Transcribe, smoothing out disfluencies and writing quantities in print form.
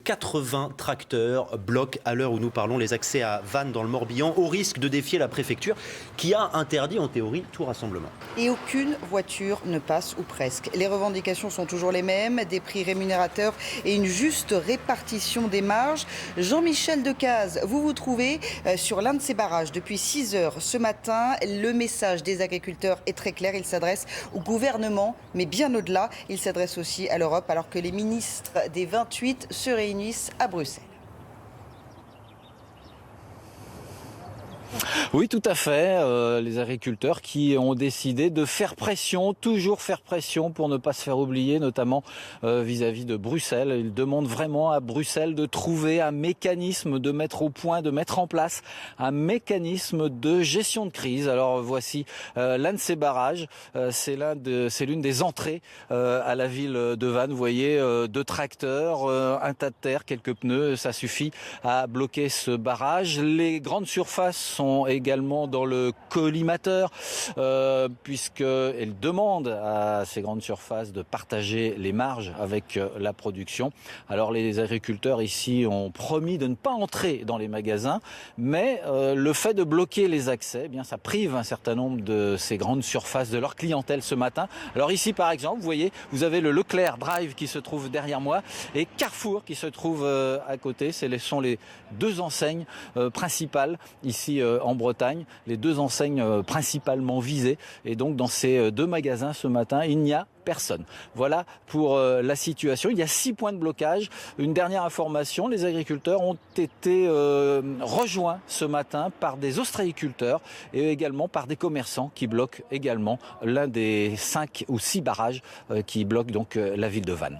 80 tracteurs bloquent à l'heure où nous parlons les accès à Vannes dans le Morbihan, au risque de défier la préfecture qui a interdit en théorie tout rassemblement. Et aucune voiture ne passe, ou presque. Les revendications sont toujours les mêmes, des prix rémunérateurs et une juste répartition des marges. Jean-Michel Decaze, vous vous trouvez sur l'un de ces barrages depuis 6 heures ce matin. Le message des agriculteurs est très clair, il s'adresse au gouvernement, mais bien au-delà, il s'adresse aussi à l'Europe alors que les ministres des 28 se réunissent à Bruxelles. Oui, tout à fait. Les agriculteurs qui ont décidé de faire pression, toujours faire pression pour ne pas se faire oublier, notamment vis-à-vis de Bruxelles. Ils demandent vraiment à Bruxelles de trouver un mécanisme, de mettre au point, de mettre en place un mécanisme de gestion de crise. Alors voici l'un de ces barrages. C'est l'une des entrées à la ville de Vannes. Vous voyez, 2 tracteurs, un tas de terre, quelques pneus. Ça suffit à bloquer ce barrage. Les grandes surfaces sont également dans le collimateur puisqu'elles demandent à ces grandes surfaces de partager les marges avec la production. Alors les agriculteurs ici ont promis de ne pas entrer dans les magasins, mais le fait de bloquer les accès, eh bien ça prive un certain nombre de ces grandes surfaces de leur clientèle ce matin. Alors ici par exemple, vous voyez, vous avez le Leclerc Drive qui se trouve derrière moi et Carrefour qui se trouve à côté. Ce sont les 2 enseignes principales ici en Bretagne, les 2 enseignes principalement visées. Et donc dans ces 2 magasins ce matin, il n'y a personne. Voilà pour la situation. Il y a 6 points de blocage. Une dernière information, les agriculteurs ont été rejoints ce matin par des ostréiculteurs et également par des commerçants qui bloquent également l'un des 5 ou 6 barrages qui bloquent donc la ville de Vannes.